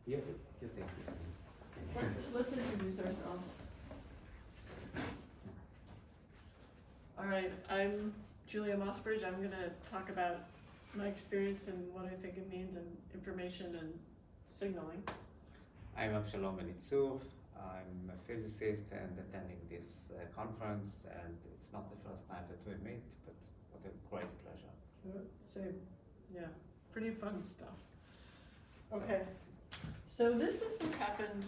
You take it. Let's introduce ourselves. All right, I'm Julia Mossbridge. I'm going to talk about my experience and what I think it means and information and signaling. I'm Avshalom Elitzur. I'm a physicist and attending this conference, and it's not the first time that we meet, but what a great pleasure. Same, yeah, pretty fun stuff. Okay, so this is what happened.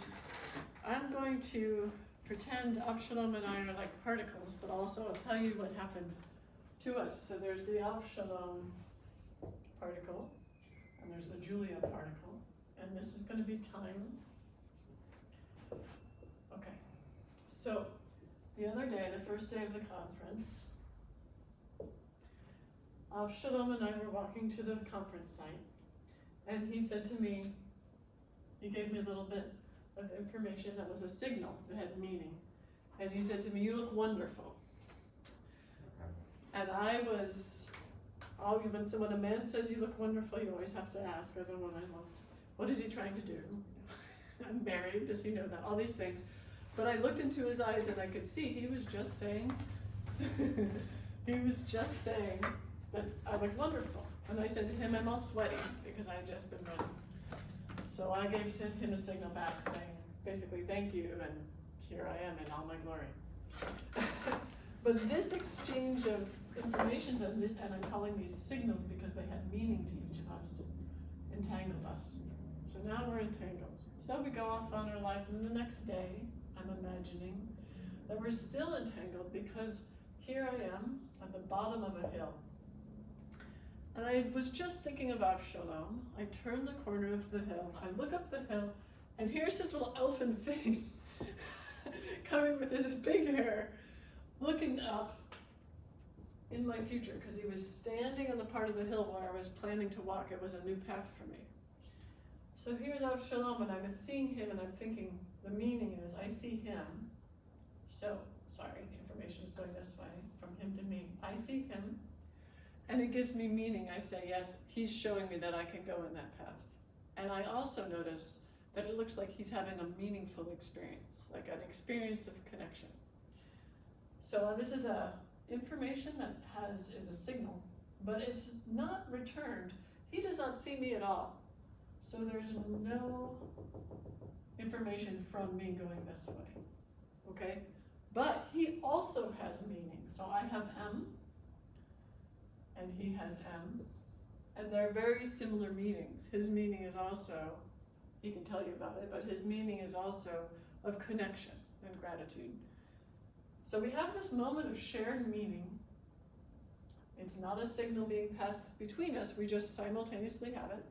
I'm going to pretend Avshalom and I are like particles, but also I'll tell you what happened to us. So there's the Avshalom particle, and there's the Julia particle, and this is going to be time. Okay, so the other day, the first day of the conference, Avshalom and I were walking to the conference site, and he said to me, he gave me a little bit of information that was a signal that had meaning. And he said to me, "You look wonderful." And I was, when a man says you look wonderful, you always have to ask as a woman, well, what is he trying to do? I'm married, does he know that? All these things. But I looked into his eyes and I could see he was just saying, that I look wonderful. And I said to him, I'm all sweaty because I had just been running. So I sent him a signal back saying, basically, thank you, and here I am in all my glory. But this exchange of information, and I'm calling these signals because they had meaning to each of us, entangled us. So now we're entangled. So we go off on our life, and the next day, I'm imagining that we're still entangled because here I am at the bottom of a hill. And I was just thinking of Avshalom. I turn the corner of the hill, I look up the hill, and here's his little elfin face coming with his big hair, looking up in my future, because he was standing on the part of the hill where I was planning to walk. It was a new path for me. So here's Avshalom, and I'm seeing him, and I'm thinking, the meaning is, I see him. So, sorry, the information is going this way, from him to me. I see him. And it gives me meaning. I say, yes, he's showing me that I can go in that path. And I also notice that it looks like he's having a meaningful experience, like an experience of connection. So this is a information that is a signal, but it's not returned. He does not see me at all. So there's no information from me going this way, okay? But he also has meaning. So I have M, and he has M, and they're very similar meanings. His meaning is also, he can tell you about it, but his meaning is also of connection and gratitude. So we have this moment of shared meaning. It's not a signal being passed between us, we just simultaneously have it.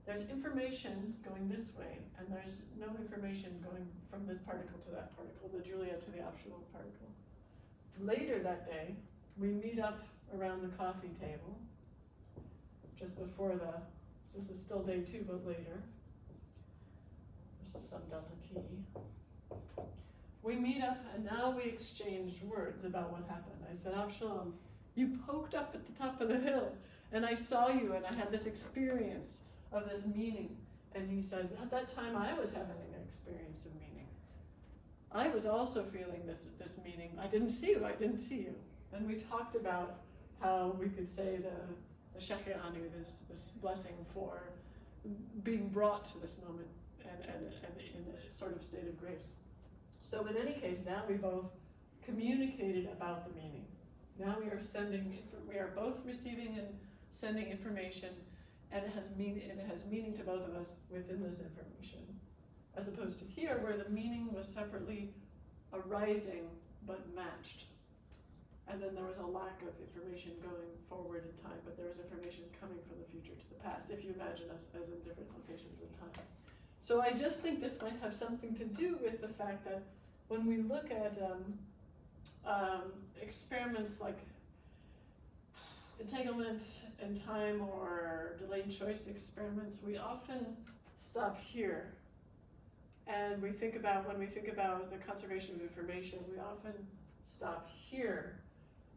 There's information going this way, and there's no information going from this particle to that particle, the Julia to the Avshalom particle. Later that day, we meet up around the coffee table, just before this is still day 2, but later. This is some delta T. We meet up, and now we exchange words about what happened. I said, Avshalom, you poked up at the top of the hill, and I saw you, and I had this experience of this meaning. And he said, at that time I was having an experience of meaning. I was also feeling this meaning. I didn't see you. And we talked about how we could say the Shechianu, this blessing for being brought to this moment and in a sort of state of grace. So in any case, now we both communicated about the meaning. Now we are both receiving and sending information, and it has meaning to both of us within this information, as opposed to here where the meaning was separately arising but matched. And then there was a lack of information going forward in time, but there was information coming from the future to the past, if you imagine us as in different locations in time. So I just think this might have something to do with the fact that when we look at experiments like entanglement in time or delayed choice experiments, we often stop here. And when we think about the conservation of information, we often stop here,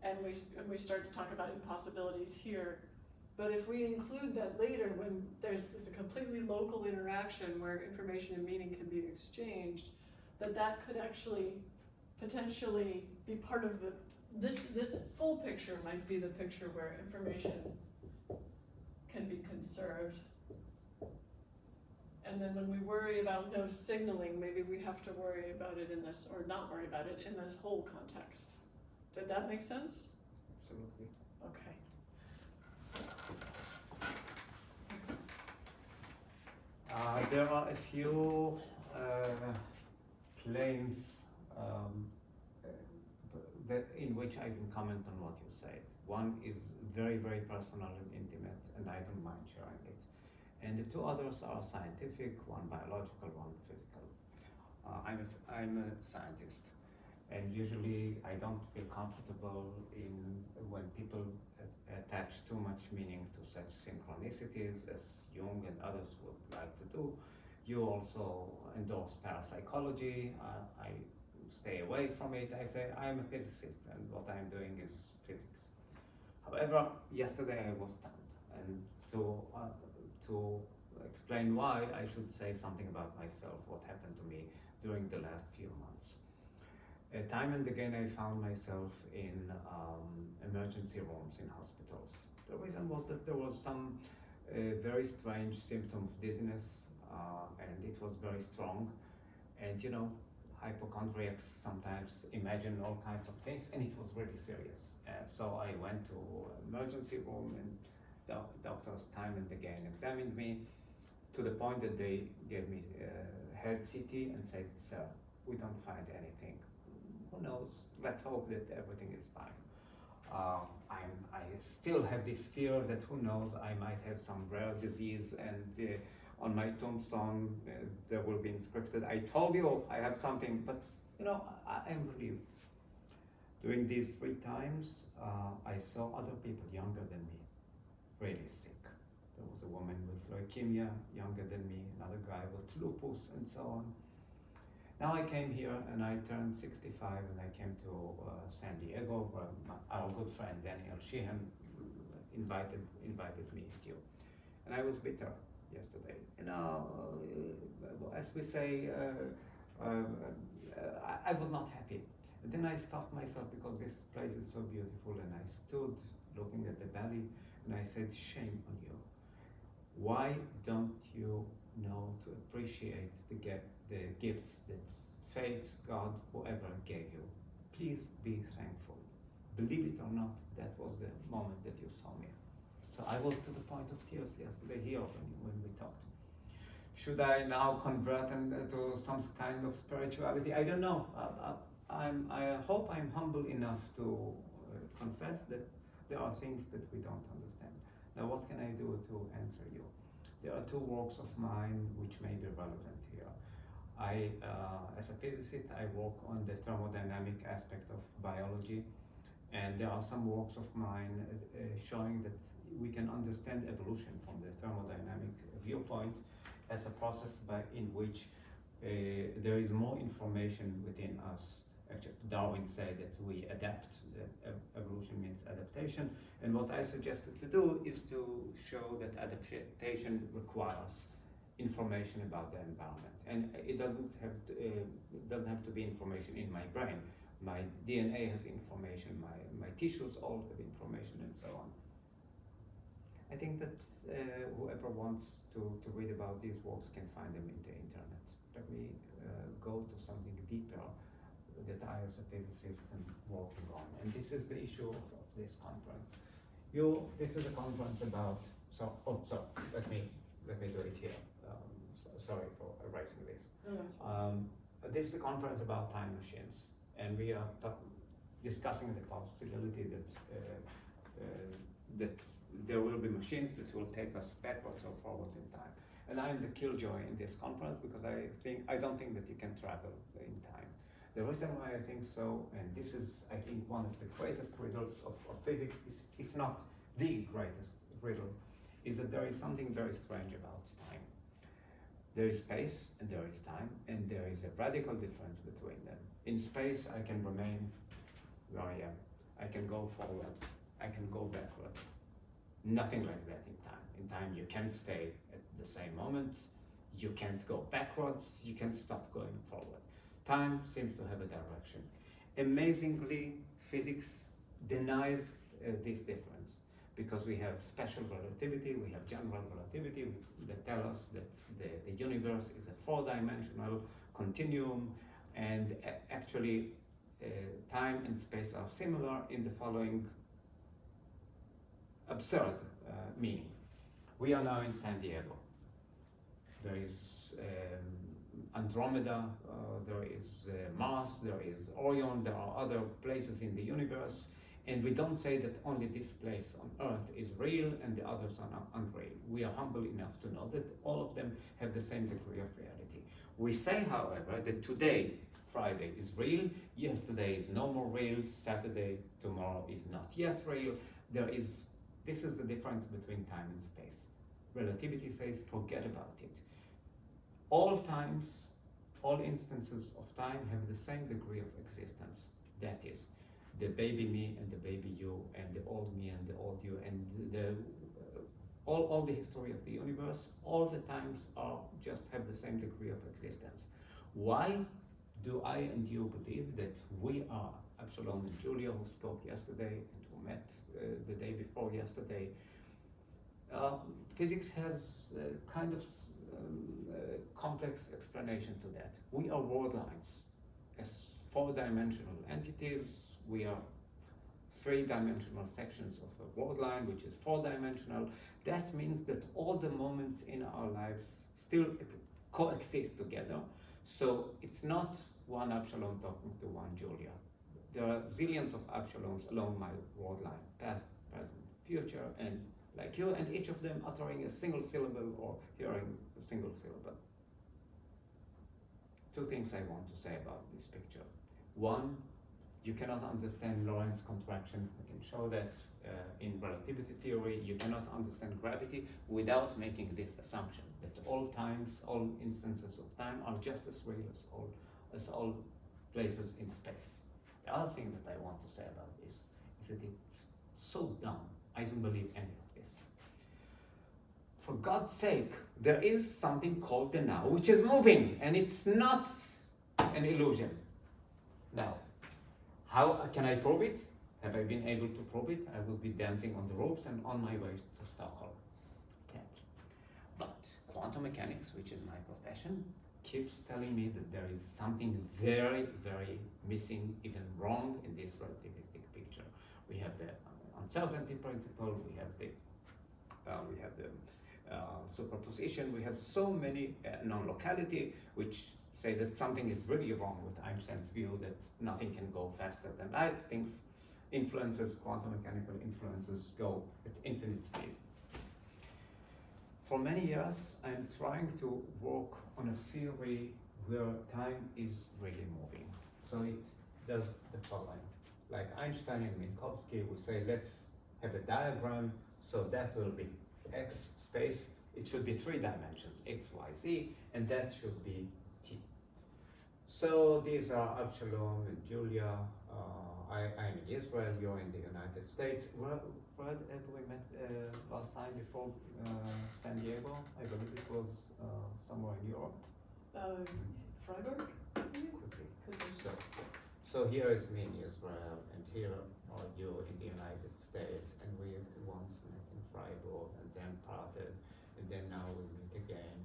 and we start to talk about impossibilities here. But if we include that later, when there's a completely local interaction where information and meaning can be exchanged, that could actually potentially be part of this full picture might be the picture where information can be conserved. And then when we worry about no signaling, maybe we have to worry about it in this, or not worry about it in this whole context. Did that make sense? Absolutely. Okay. There are a few planes in which I can comment on what you said. One is very, very personal and intimate, and I don't mind sharing it. And the two others are scientific, one biological, one physical. I'm a scientist, and usually I don't feel comfortable when people attach too much meaning to such synchronicities as Jung and others would like to do. You also endorse parapsychology. I stay away from it. I say I'm a physicist, and what I'm doing is physics. However, yesterday I was stunned, and to explain why, I should say something about myself, what happened to me during the last few months. Time and again I found myself in emergency rooms in hospitals. The reason was that there was some very strange symptom of dizziness, and it was very strong. And you know, hypochondriacs sometimes imagine all kinds of things, and it was really serious. So I went to emergency room, and doctors time and again examined me to the point that they gave me head CT and said, "Sir, we don't find anything. Who knows? Let's hope that everything is fine." I still have this fear that who knows, I might have some rare disease, and on my tombstone there will be inscripted, "I told you I have something." But you know, I am relieved. During these 3 times, I saw other people younger than me, really sick. There was a woman with leukemia, younger than me, another guy with lupus, and so on. Now I came here and I turned 65, and I came to San Diego, where our good friend Daniel Sheehan invited me here. And I was bitter yesterday. You know, as we say, I was not happy. And then I stopped myself because this place is so beautiful, and I stood looking at the valley and I said, "Shame on you. Why don't you know to appreciate the gifts that fate, God, whoever gave you? Please be thankful." Believe it or not, that was the moment that you saw me. So I was to the point of tears yesterday here when we talked. Should I now convert to some kind of spirituality? I don't know. I hope I'm humble enough to confess that there are things that we don't understand. Now, what can I do to answer you? There are 2 works of mine which may be relevant here. As a physicist, I work on the thermodynamic aspect of biology, and there are some works of mine showing that we can understand evolution from the thermodynamic viewpoint as a process in which there is more information within us. Actually, Darwin said that we adapt, that evolution means adaptation, and what I suggested to do is to show that adaptation requires information about the environment, and it doesn't have to be information in my brain. My DNA has information, my tissues all have information, and so on. I think that whoever wants to read about these works can find them in the internet. Let me go to something deeper that I as a physicist am working on, and this is the issue of this conference. This is a conference about, let me do it here. Sorry for erasing this. This is a conference about time machines, and we are discussing the possibility that there will be machines that will take us backwards or forwards in time. And I'm the killjoy in this conference because I don't think that you can travel in time. The reason why I think so, and this is, I think, one of the greatest riddles of physics, if not the greatest riddle, is that there is something very strange about time. There is space and there is time, and there is a radical difference between them. In space, I can remain where I am. I can go forward. I can go backwards. Nothing like that in time. In time, you can't stay at the the same moment. You can't go backwards, you can't stop going forward. Time seems to have a direction. Amazingly, physics denies this difference, because we have special relativity, we have general relativity that tell us that the universe is a four-dimensional continuum, and actually time and space are similar in the following absurd meaning. We are now in San Diego. There is Andromeda, there is Mars, there is Orion, there are other places in the universe, and we don't say that only this place on Earth is real and the others are not unreal. We are humble enough to know that all of them have the same degree of reality. We say, however, that today, Friday, is real, yesterday is no more real, Saturday, tomorrow is not yet real. This is the difference between time and space. Relativity says, forget about it. All times, all instances of time have the same degree of existence. That is, the baby me and the baby you, and the old me and the old you, and all the history of the universe, all the times just have the same degree of existence. Why do I and you believe that we are, Avshalom and Julia, who spoke yesterday and who met the day before yesterday? Physics has kind of complex explanation to that. We are world lines. As four-dimensional entities, we are three-dimensional sections of a world line, which is four-dimensional. That means that all the moments in our lives still coexist together. So it's not one Avshalom talking to one Julia. There are zillions of Avshaloms along my world line, past, present, future, and like you, and each of them uttering a single syllable or hearing a single syllable. Two things I want to say about this picture. One, you cannot understand Lorentz contraction. I can show that in relativity theory. You cannot understand gravity without making this assumption that all times, all instances of time are just as real as all places in space. The other thing that I want to say about this is that it's so dumb. I don't believe any of this. For God's sake, there is something called the now, which is moving, and it's not an illusion. Now, how can I prove it? Have I been able to prove it? I will be dancing on the roofs and on my way to Stockholm. Can't. But quantum mechanics, which is my profession, keeps telling me that there is something very, very missing, even wrong in this relativistic picture. We have the uncertainty principle, we have the superposition, we have so many non-locality, which say that something is really wrong with Einstein's view that nothing can go faster than light. Things, quantum mechanical influences go at infinite speed. For many years, I'm trying to work on a theory where time is really moving. So it does the following. Like Einstein and Minkowski, we say, let's have a diagram, so that will be X space. It should be three dimensions, X, Y, Z, and that should be T. So these are Avshalom and Julia. I'm in Israel, you're in the United States. Where have we met last time before San Diego? I believe it was somewhere in Europe. Freiburg? Could be. So here is me in Israel, and here are you in the United States, and we once met in Freiburg, and then parted, and then now we meet again.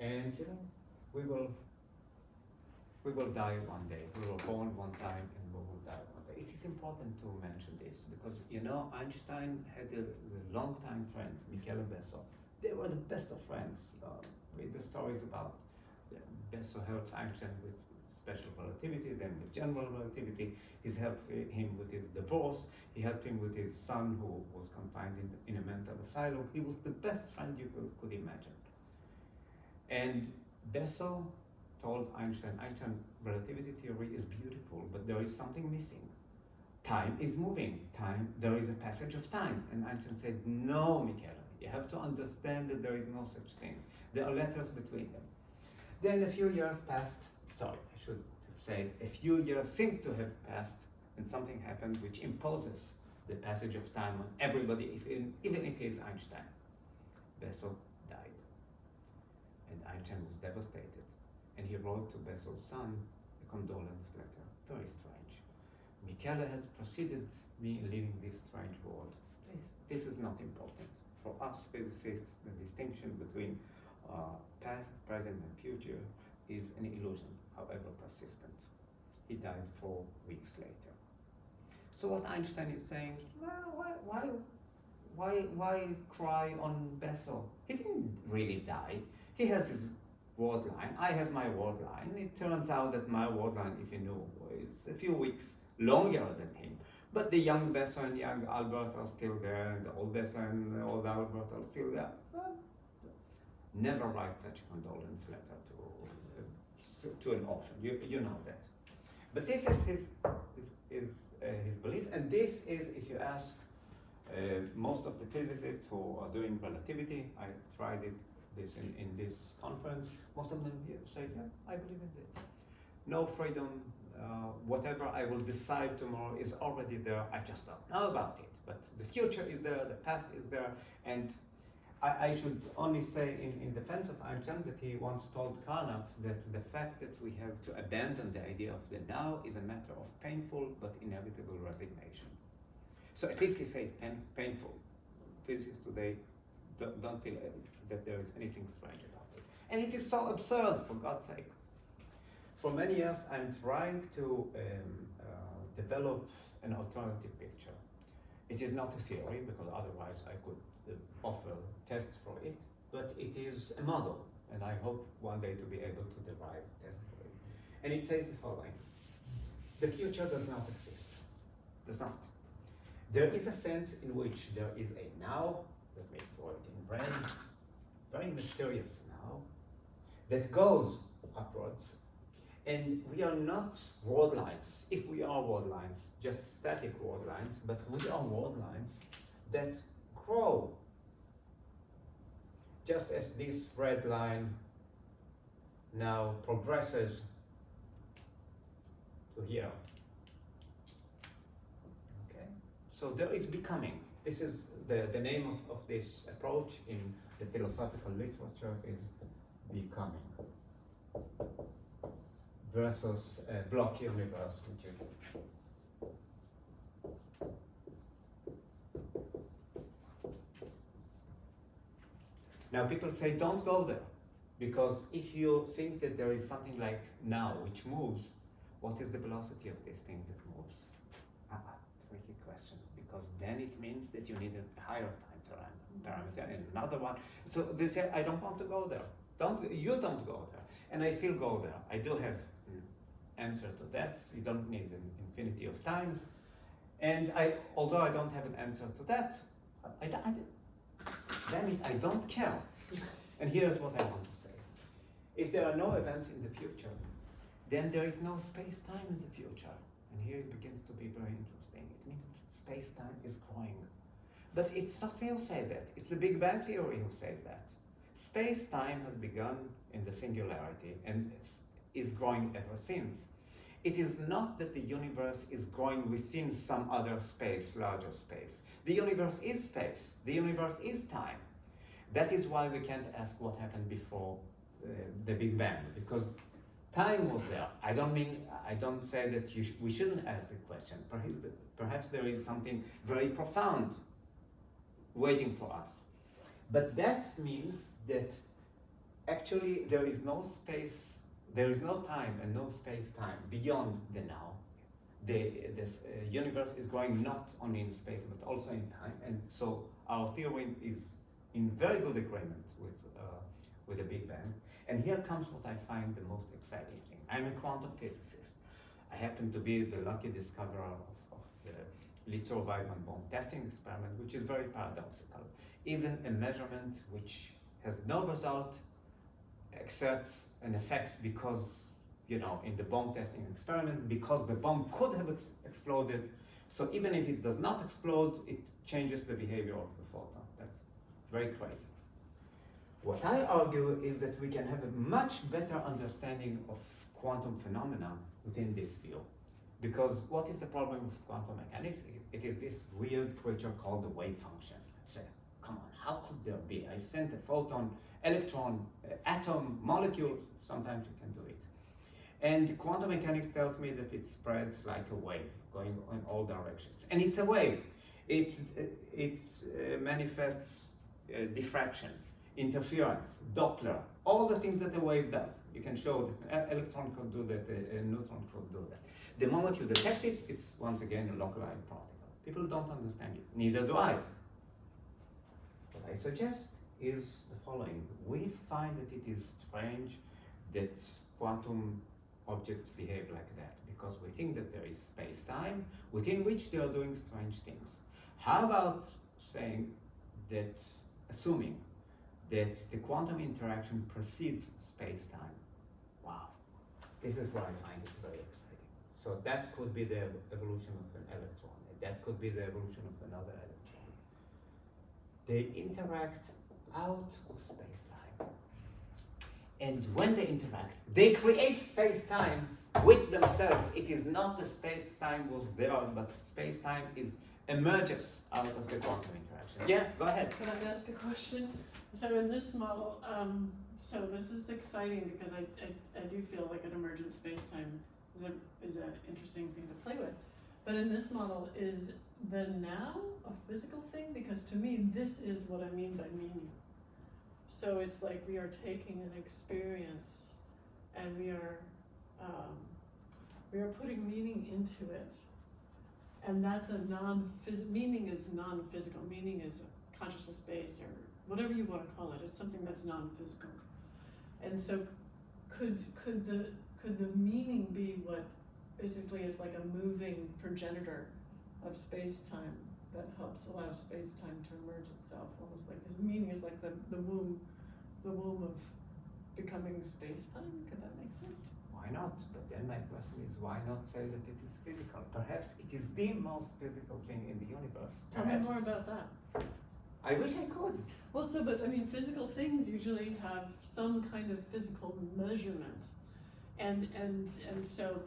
And we will die one day. We were born one time, and we will die one day. It is important to mention this because Einstein had a long-time friend, Michele Besso. They were the best of friends. Read the stories about Besso helped Einstein with special relativity, then with general relativity. He's helped him with his divorce. He helped him with his son who was confined in a mental asylum. He was the best friend you could imagine. And Besso told Einstein, relativity theory is beautiful, but there is something missing. Time is moving. There is a passage of time. And Einstein said, no, Michele, you have to understand that there is no such thing. There are letters between them. Then a few years passed. Sorry, I should say a few years seem to have passed, and something happened which imposes the passage of time on everybody, even if he is Einstein. Besso died. Einstein was devastated. And he wrote to Bessel's son a condolence letter. Very strange. Michele has preceded me in leaving this strange world. This is not important. For us physicists, the distinction between past, present, and future is an illusion, however persistent. He died 4 weeks later. So what Einstein is saying, well, why cry on Bessel? He didn't really die. He has his word line. I have my word line. It turns out that my word line, if you know, is a few weeks longer than him. But the young Bessel and young Albert are still there, and the old Bessel and old Albert are still there. Well, never write such a condolence letter to an orphan. You know that. But this is his belief, and this is, if you ask most of the physicists who are doing relativity, I tried this in this conference, most of them say, yeah, I believe in this. No freedom, whatever I will decide tomorrow is already there, I just don't know about it. But the future is there, the past is there, and I should only say in defense of Einstein that he once told Carnap that the fact that we have to abandon the idea of the now is a matter of painful but inevitable resignation. So at least he said painful. Physicists today don't feel that there is anything strange about it. And it is so absurd, for God's sake. For many years I'm trying to develop an alternative picture. It is not a theory, because otherwise I could offer tests for it, but it is a model, and I hope one day to be able to derive tests for it. And it says the following: the future does not exist. Does not. There is a sense in which there is a now, let me draw it in red, very mysterious now, that goes upwards, and we are not word lines. If we are word lines, just static word lines, but we are word lines that grow. Just as this red line now progresses to here. Okay? So there is becoming. This is the name of this approach in the philosophical literature is becoming versus block universe, which is now people say don't go there, because if you think that there is something like now which moves, what is the velocity of this thing that moves? Tricky question, because then it means that you need a higher time parameter and another one. So they say I don't want to go there. You don't go there, and I still go there. I do have an answer to that. You don't need an infinity of times, and although I don't have an answer to that, damn it, I don't care. And here's what I want to say. If there are no events in the future, then there is no space-time in the future. And here it begins to be very interesting. It means that space-time is growing. But it's not me who says that. It's the Big Bang Theory who says that. Space-time has begun in the singularity and is growing ever since. It is not that the universe is growing within some other space, larger space. The universe is space. The universe is time. That is why we can't ask what happened before the Big Bang, because time was there. I don't say that we shouldn't ask the question. Perhaps there is something very profound waiting for us. But that means that actually there is no space, there is no time and no space-time beyond the now. This universe is growing not only in space but also in time, and so our theory is in very good agreement with the Big Bang. And here comes what I find the most exciting thing. I'm a quantum physicist. I happen to be the lucky discoverer of the Elitzur-Weidmann bomb testing experiment, which is very paradoxical. Even a measurement which has no result exerts an effect because, in the bomb testing experiment, because the bomb could have exploded. So even if it does not explode, it changes the behavior of the photon. That's very crazy. What I argue is that we can have a much better understanding of quantum phenomena within this view. Because what is the problem with quantum mechanics? It is this weird creature called the wave function. Say, come on, how could there be? I sent a photon, electron, atom, molecule, sometimes you can do it. And quantum mechanics tells me that it spreads like a wave, going in all directions. And it's a wave. It manifests diffraction, interference, Doppler, all the things that a wave does. You can show that an electron could do that, a neutron could do that. The moment you detect it, it's once again a localized particle. People don't understand it, neither do I. What I suggest is the following. We find that it is strange that quantum objects behave like that, because we think that there is space-time within which they are doing strange things. How about saying that, assuming that the quantum interaction precedes space-time? Wow, this is where I find it very exciting. So that could be the evolution of an electron. That could be the evolution of another electron. They interact out of space-time. And when they interact, they create space-time with themselves. It is not the space-time was there, but space-time emerges out of the quantum interaction. Yeah, go ahead. Can I ask a question? So in this model, so this is exciting because I do feel like an emergent space-time is an interesting thing to play with. But in this model, is the now a physical thing? Because to me, this is what I mean by meaning. So it's like we are taking an experience and we are putting meaning into it. And that's a meaning is non-physical. Meaning is consciousness space or whatever you want to call it. It's something that's non-physical. And so could the meaning be what basically is like a moving progenitor of space-time that helps allow space-time to emerge itself? Almost like this meaning is like the womb of becoming space-time. Could that make sense? Why not? But then my question is, why not say that it is physical? Perhaps it is the most physical thing in the universe. Tell me more about that. I wish I could. Well, but I mean, physical things usually have some kind of physical measurement, and so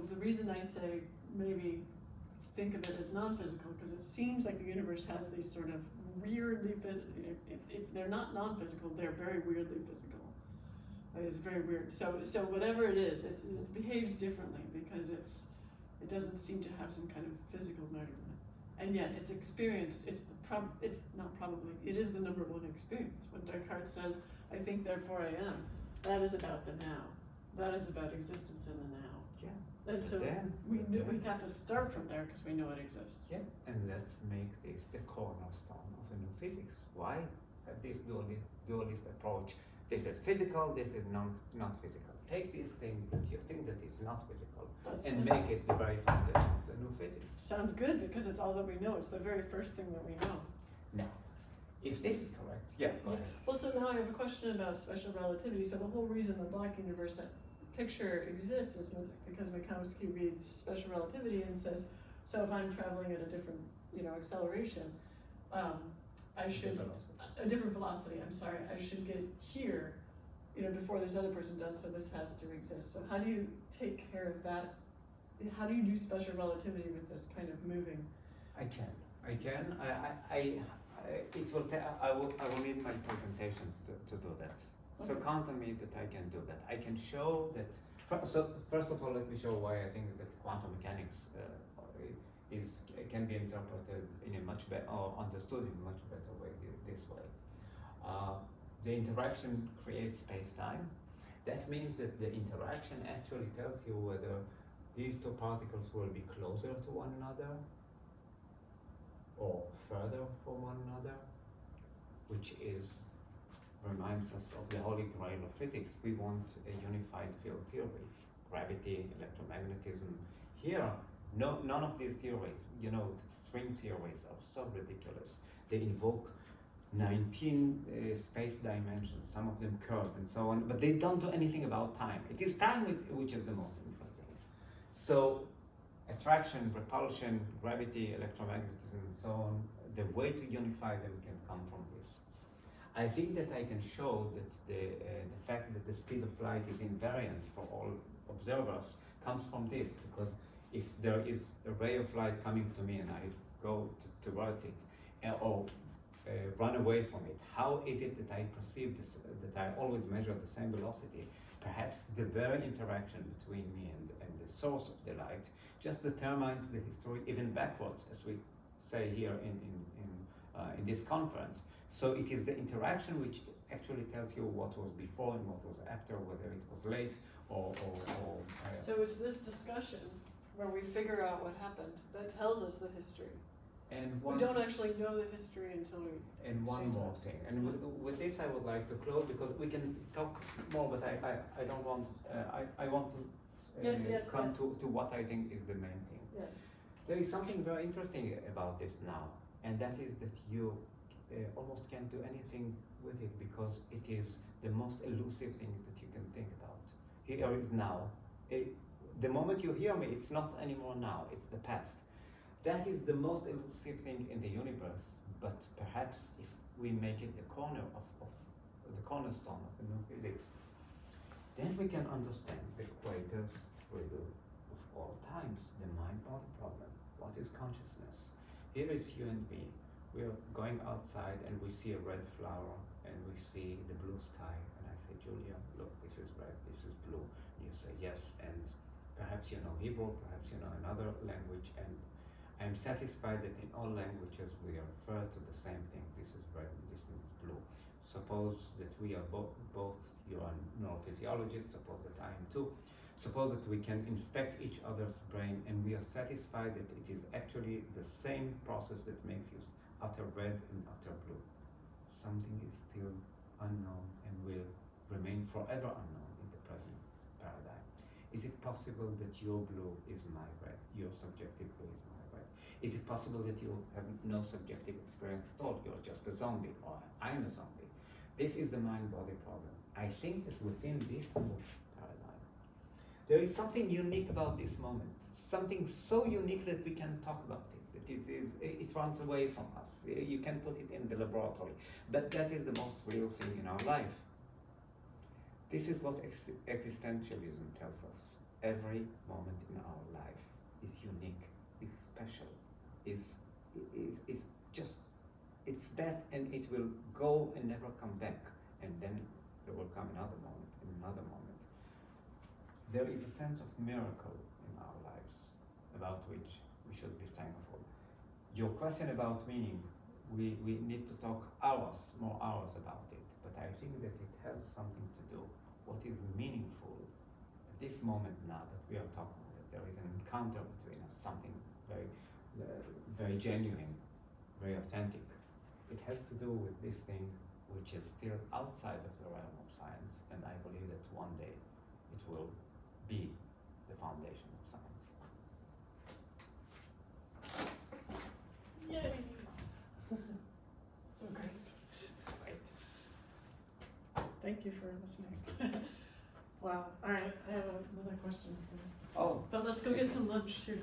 the reason I say maybe think of it as non-physical, because it seems like the universe has these sort of weirdly physical. If they're not non-physical, they're very weirdly physical. It's very weird. So whatever it is, it behaves differently because it doesn't seem to have some kind of physical measurement, and yet it's experienced. It is the number one experience. When Descartes says, "I think, therefore I am," that is about the now. That is about existence in the now. Yeah. And so we have to start from there because we know it exists. Yeah. And let's make this the cornerstone of a new physics. Why have this dualist approach? This is physical, this is not physical. Take this thing that you think that is not physical and make it the very foundation of the new physics. Sounds good because it's all that we know. It's the very first thing that we know. Now, if this is correct, yeah, go ahead. Well, so now I have a question about special relativity. So the whole reason the black universe picture exists is because Minkowski reads special relativity and says, so if I'm traveling at a different, acceleration, I should a different velocity. I'm sorry, I should get here, before this other person does. So this has to exist. So how do you take care of that? How do you do special relativity with this kind of moving? I can. I will need my presentations to do that. So count on me that I can do that. I can show that. So first of all, let me show why I think that quantum mechanics can be interpreted in a much better, or understood in a much better way this way. The interaction creates space-time. That means that the interaction actually tells you whether these two particles will be closer to one another or further from one another, which reminds us of the holy grail of physics. We want a unified field theory, gravity, electromagnetism. Here, none of these theories, string theories are so ridiculous. They invoke 19 space dimensions, some of them curved and so on, but they don't do anything about time. It is time which is the most interesting. So attraction, repulsion, gravity, electromagnetism, and so on, the way to unify them can come from this. I think that I can show that the fact that the speed of light is invariant for all observers comes from this, because if there is a ray of light coming to me and I go towards it, or run away from it? How is it that I perceive this, that I always measure the same velocity? Perhaps the very interaction between me and the source of the light just determines the history even backwards, as we say here in this conference. So it is the interaction which actually tells you what was before and what was after, whether it was late or So it's this discussion where we figure out what happened that tells us the history. and We don't actually know the history until we. And one exchange more it. thing, and with this I would like to close because we can talk more, but I don't want, I want to come to what I think is the main thing. Yeah. There is something very interesting about this now, and that is that you almost can't do anything with it because it is the most elusive thing that you can think about. Here is now. The moment you hear me, it's not anymore now, it's the past. That is the most elusive thing in the universe, but perhaps if we make it the cornerstone of the new physics, then we can understand the greatest riddle of all times, the mind-body problem. What is consciousness? Here is you and me. We are going outside and we see a red flower and we see the blue sky, and I say, Julia, look, this is red, this is blue. And you say yes, and perhaps you know Hebrew, perhaps you know another language, and I'm satisfied that in all languages we refer to the same thing. This is red and this is blue. Suppose that we are both you are a neurophysiologist, suppose that I am too. Suppose that we can inspect each other's brain and we are satisfied that it is actually the same process that makes you utter red and utter blue. Something is still unknown and will remain forever unknown in the present paradigm. Is it possible that your blue is my red, your subjective blue is my red? Is it possible that you have no subjective experience at all? You're just a zombie, or I'm a zombie. This is the mind-body problem. I think that within this new paradigm, there is something unique about this moment. Something so unique that we can talk about it. That it runs away from us. You can put it in the laboratory, but that is the most real thing in our life. This is what existentialism tells us. Every moment in our life is unique, is special, is just, it's that, and it will go and never come back, and then there will come another moment and another moment. There is a sense of miracle in our lives about which we should be thankful. Your question about meaning, we need to talk more hours about it, but I think that it has something to do. What is meaningful at this moment now that we are talking, that there is an encounter between us, something very, very genuine, very authentic. It has to do with this thing which is still outside of the realm of science, and I believe that one day it will be the foundation of science. Yay! So great. Right. Thank you for listening. Wow. All right, I have another question for you. Oh. But let's go get some lunch too.